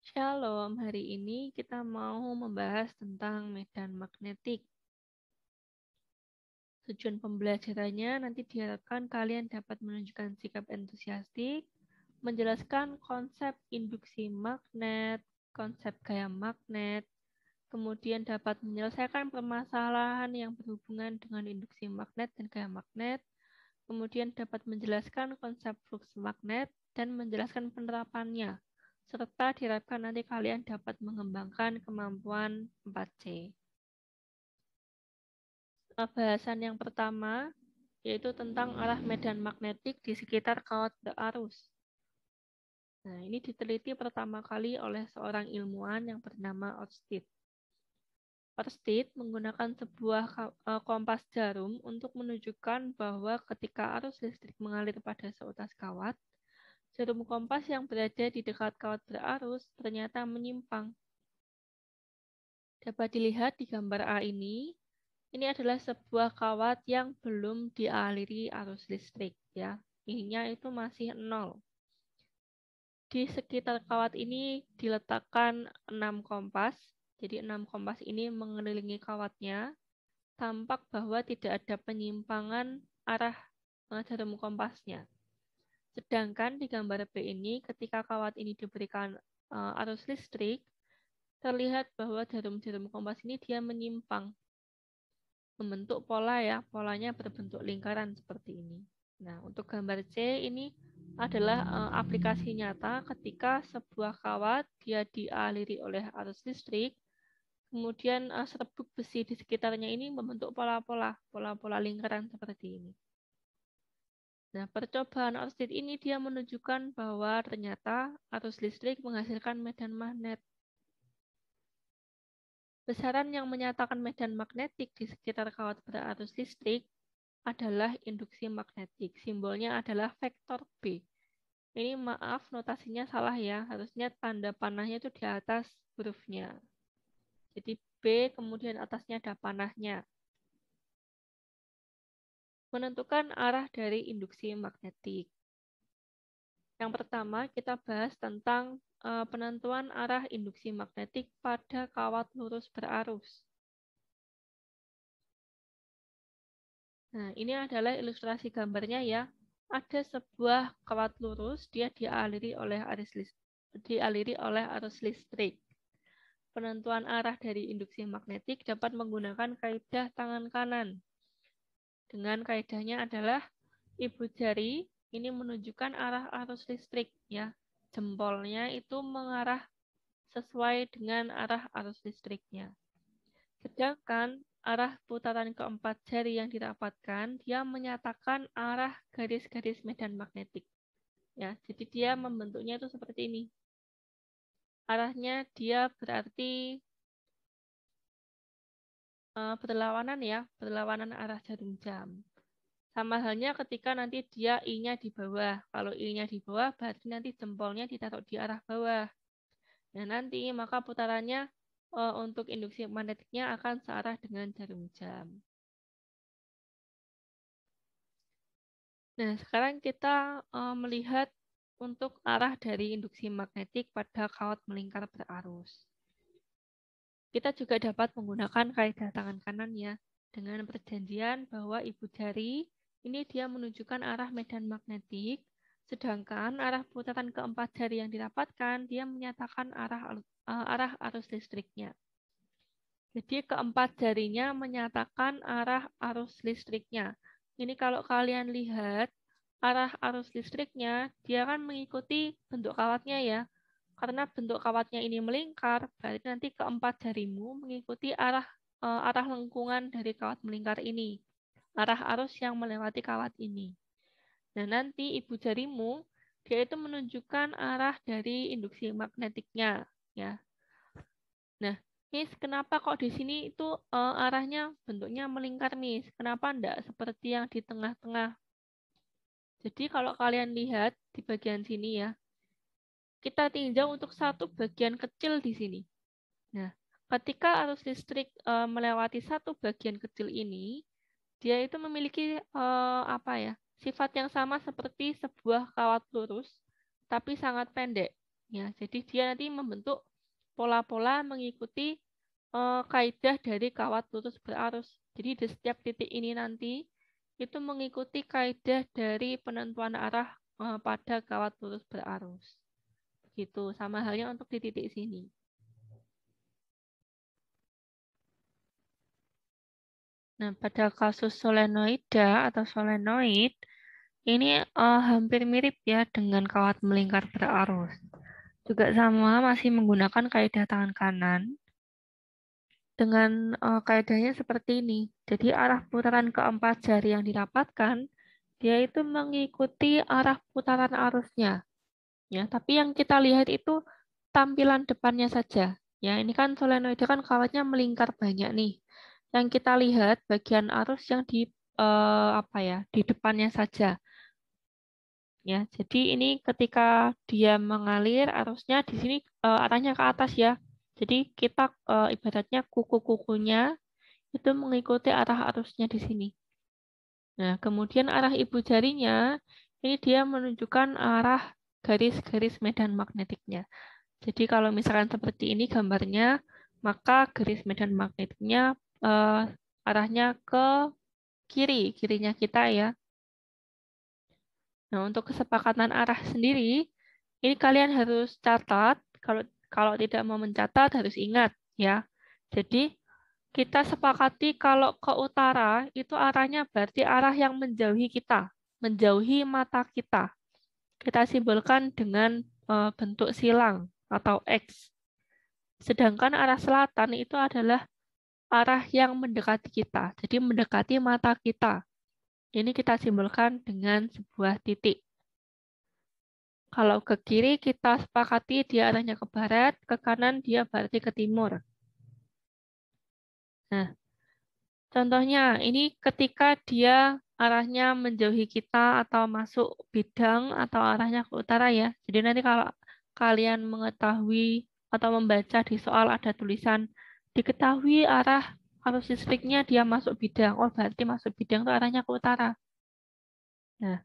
Shalom, hari ini kita mau membahas tentang medan magnetik. Tujuan pembelajarannya nanti diharapkan kalian dapat menunjukkan sikap entusiastik, menjelaskan konsep induksi magnet, konsep gaya magnet, kemudian dapat menyelesaikan permasalahan yang berhubungan dengan induksi magnet dan gaya magnet, kemudian dapat menjelaskan konsep flux magnet dan menjelaskan penerapannya, serta diharapkan nanti kalian dapat mengembangkan kemampuan 4C. Bahasan yang pertama yaitu tentang arah medan magnetik di sekitar kawat berarus. Nah, ini diteliti pertama kali oleh seorang ilmuwan yang bernama Ørsted. Ørsted menggunakan sebuah kompas jarum untuk menunjukkan bahwa ketika arus listrik mengalir pada seutas kawat, jarum kompas yang berada di dekat kawat berarus ternyata menyimpang. Dapat dilihat di gambar A ini adalah sebuah kawat yang belum dialiri arus listrik, ya. I-nya itu masih 0. Di sekitar kawat ini diletakkan 6 kompas. Jadi 6 kompas ini mengelilingi kawatnya. Tampak bahwa tidak ada penyimpangan arah jarum kompasnya. Sedangkan di gambar B ini, ketika kawat ini diberikan arus listrik, terlihat bahwa jarum-jarum kompas ini dia menyimpang, membentuk pola ya, polanya berbentuk lingkaran seperti ini. Nah, untuk gambar C ini adalah aplikasi nyata ketika sebuah kawat dia dialiri oleh arus listrik, kemudian serbuk besi di sekitarnya ini membentuk pola-pola lingkaran seperti ini. Nah, percobaan Ørsted ini dia menunjukkan bahwa ternyata arus listrik menghasilkan medan magnet. Besaran yang menyatakan medan magnetik di sekitar kawat berarus listrik adalah induksi magnetik. Simbolnya adalah vektor B. Ini maaf, notasinya salah ya. Harusnya tanda panahnya itu di atas hurufnya. Jadi B, kemudian atasnya ada panahnya. Menentukan arah dari induksi magnetik. Yang pertama, kita bahas tentang penentuan arah induksi magnetik pada kawat lurus berarus. Nah, ini adalah ilustrasi gambarnya ya. Ada sebuah kawat lurus, dia dialiri oleh arus listrik. Penentuan arah dari induksi magnetik dapat menggunakan kaidah tangan kanan. Dengan kaidahnya adalah ibu jari ini menunjukkan arah arus listrik ya. Jempolnya itu mengarah sesuai dengan arah arus listriknya. Sedangkan arah putaran keempat jari yang dirapatkan, dia menyatakan arah garis-garis medan magnetik. Ya, jadi dia membentuknya itu seperti ini. Arahnya dia berarti berlawanan ya, berlawanan arah jarum jam. Sama halnya ketika nanti dia I-nya di bawah. Kalau I-nya di bawah, berarti nanti jempolnya ditaruh di arah bawah. Nah, nanti maka putarannya untuk induksi magnetiknya akan searah dengan jarum jam. Nah, sekarang kita melihat untuk arah dari induksi magnetik pada kawat melingkar berarus. Kita juga dapat menggunakan kaidah tangan kanan ya, dengan perjanjian bahwa ibu jari ini dia menunjukkan arah medan magnetik, sedangkan arah putaran keempat jari yang dirapatkan dia menyatakan arah arus listriknya. Jadi keempat jarinya menyatakan arah arus listriknya. Ini kalau kalian lihat arah arus listriknya, dia kan mengikuti bentuk kawatnya ya. Karena bentuk kawatnya ini melingkar, berarti nanti keempat jarimu mengikuti arah lengkungan dari kawat melingkar ini. Arah arus yang melewati kawat ini. Nah, nanti ibu jarimu, dia itu menunjukkan arah dari induksi magnetiknya. Ya. Nah, Miss, kenapa kok di sini itu arahnya bentuknya melingkar, Miss? Kenapa enggak seperti yang di tengah-tengah? Jadi kalau kalian lihat di bagian sini ya, kita tinjau untuk satu bagian kecil di sini. Nah, ketika arus listrik melewati satu bagian kecil ini, dia itu memiliki apa ya? Sifat yang sama seperti sebuah kawat lurus, tapi sangat pendek. Ya, jadi dia nanti membentuk pola-pola mengikuti kaidah dari kawat lurus berarus. Jadi di setiap titik ini nanti itu mengikuti kaidah dari penentuan arah pada kawat lurus berarus. Begitu, sama halnya untuk di titik sini. Nah, pada kasus solenoida atau solenoid, ini hampir mirip ya dengan kawat melingkar berarus. Juga sama, masih menggunakan kaidah tangan kanan. Dengan kaidahnya seperti ini. Jadi arah putaran keempat jari yang dirapatkan, dia itu mengikuti arah putaran arusnya. Ya, tapi yang kita lihat itu tampilan depannya saja. Ya, ini kan solenoida kan kawatnya melingkar banyak nih. Yang kita lihat bagian arus yang di apa ya, di depannya saja. Ya, jadi ini ketika dia mengalir arusnya di sini arahnya ke atas ya. Jadi kita ibaratnya kuku-kukunya itu mengikuti arah arusnya di sini. Nah, kemudian arah ibu jarinya ini dia menunjukkan arah garis-garis medan magnetiknya. Jadi kalau misalkan seperti ini gambarnya, maka garis medan magnetiknya arahnya ke kiri, kirinya kita ya. Nah, untuk kesepakatan arah sendiri, ini kalian harus catat. Kalau tidak mau mencatat harus ingat ya. Jadi kita sepakati kalau ke utara itu arahnya berarti arah yang menjauhi kita, menjauhi mata kita. Kita simbolkan dengan bentuk silang atau X. Sedangkan arah selatan itu adalah arah yang mendekati kita, jadi mendekati mata kita. Ini kita simbolkan dengan sebuah titik. Kalau ke kiri kita sepakati dia arahnya ke barat, ke kanan dia berarti ke timur. Nah, contohnya ini ketika dia arahnya menjauhi kita atau masuk bidang atau arahnya ke utara ya. Jadi nanti kalau kalian mengetahui atau membaca di soal ada tulisan diketahui arah arus listriknya dia masuk bidang. Oh, berarti masuk bidang itu arahnya ke utara. Nah,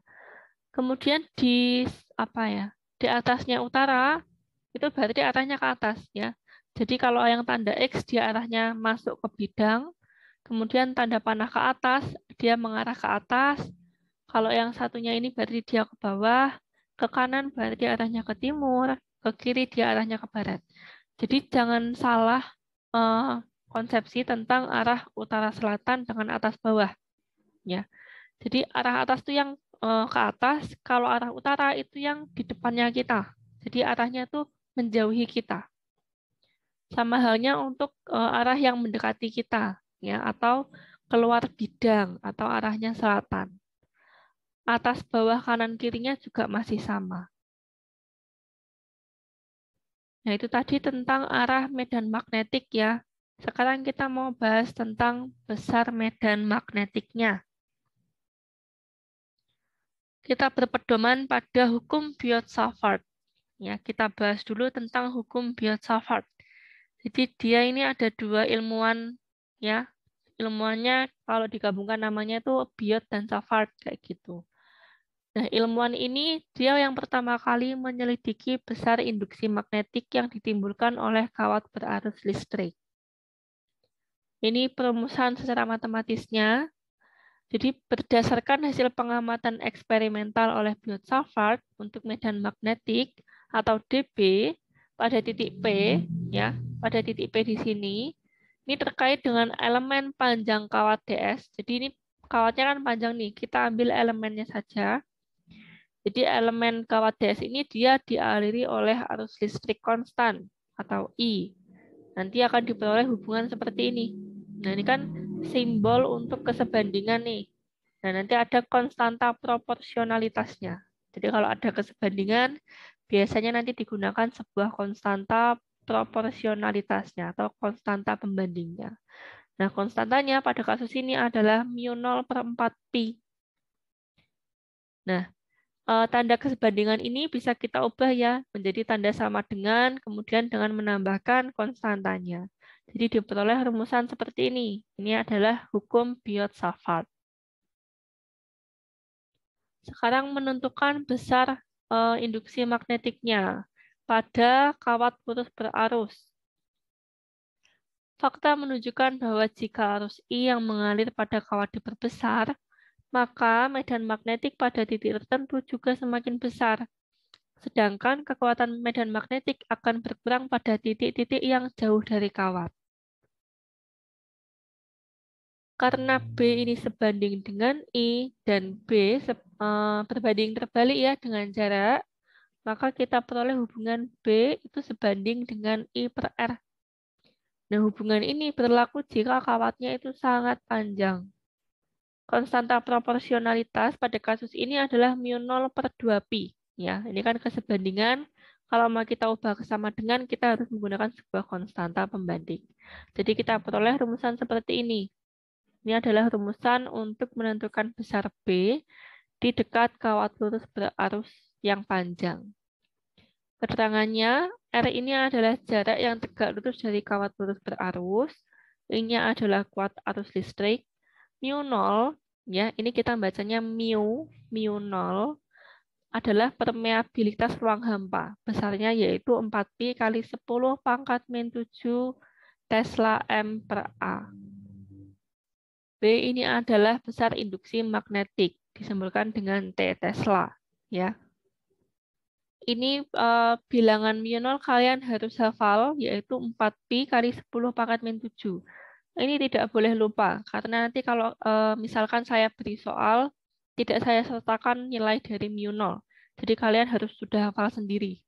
kemudian di apa ya? Di atasnya utara itu berarti arahnya ke atas ya. Jadi kalau yang tanda X dia arahnya masuk ke bidang, kemudian tanda panah ke atas dia mengarah ke atas. Kalau yang satunya ini berarti dia ke bawah, ke kanan berarti arahnya ke timur, ke kiri dia arahnya ke barat. Jadi jangan salah konsepsi tentang arah utara selatan dengan atas bawah ya. Jadi arah atas itu yang ke atas, kalau arah utara itu yang di depannya kita. Jadi arahnya itu menjauhi kita. Sama halnya untuk arah yang mendekati kita, ya, atau keluar bidang atau arahnya selatan. Atas, bawah, kanan, kirinya juga masih sama. Nah, itu tadi tentang arah medan magnetik ya. Sekarang kita mau bahas tentang besar medan magnetiknya. Kita berpedoman pada hukum Biot-Savart. Ya, kita bahas dulu tentang hukum Biot-Savart. Jadi dia ini ada dua ilmuwan ya. Ilmuannya kalau digabungkan namanya itu Biot dan Savart kayak gitu. Nah, ilmuwan ini dia yang pertama kali menyelidiki besar induksi magnetik yang ditimbulkan oleh kawat berarus listrik. Ini perumusan secara matematisnya. Jadi berdasarkan hasil pengamatan eksperimental oleh Biot-Savart untuk medan magnetik atau DB pada titik P, ya, pada titik P di sini, ini terkait dengan elemen panjang kawat DS. Jadi ini kawatnya kan panjang nih, kita ambil elemennya saja. Jadi elemen kawat DS ini dia dialiri oleh arus listrik konstan atau I. Nanti akan diperoleh hubungan seperti ini. Nah, ini kan simbol untuk kesebandingan nih. Nah, nanti ada konstanta proporsionalitasnya. Jadi kalau ada kesebandingan, biasanya nanti digunakan sebuah konstanta proporsionalitasnya atau konstanta pembandingnya. Nah, konstantanya pada kasus ini adalah mu0/4 pi. Nah, tanda kesebandingan ini bisa kita ubah ya menjadi tanda sama dengan, kemudian dengan menambahkan konstantanya. Jadi diperoleh rumusan seperti ini. Ini adalah hukum Biot-Savart. Sekarang menentukan besar induksi magnetiknya. pada kawat putus berarus. Fakta menunjukkan bahwa jika arus I yang mengalir pada kawat diperbesar, maka medan magnetik pada titik tertentu juga semakin besar. Sedangkan kekuatan medan magnetik akan berkurang pada titik-titik yang jauh dari kawat. Karena B ini sebanding dengan I dan B berbanding terbalik ya dengan jarak, maka kita peroleh hubungan B itu sebanding dengan I per R. Nah, hubungan ini berlaku jika kawatnya itu sangat panjang. Konstanta proporsionalitas pada kasus ini adalah mu0 per 2pi. Ya, ini kan kesebandingan. Kalau mau kita ubah ke sama dengan, kita harus menggunakan sebuah konstanta pembanding. Jadi kita peroleh rumusan seperti ini. Ini adalah rumusan untuk menentukan besar B di dekat kawat lurus berarus yang panjang. Keterangannya, R ini adalah jarak yang tegak lurus dari kawat lurus berarus. I-nya adalah kuat arus listrik. Mu0, ya, ini kita bacanya mu0 adalah permeabilitas ruang hampa. Besarnya yaitu 4pi kali 10 pangkat min 7 Tesla M per A. B ini adalah besar induksi magnetik, disimbolkan dengan T Tesla. Ya. Ini bilangan mu0 kalian harus hafal, yaitu 4pi kali 10 pangkat min 7. Ini tidak boleh lupa, karena nanti kalau misalkan saya beri soal, tidak saya sertakan nilai dari mu0. Jadi kalian harus sudah hafal sendiri.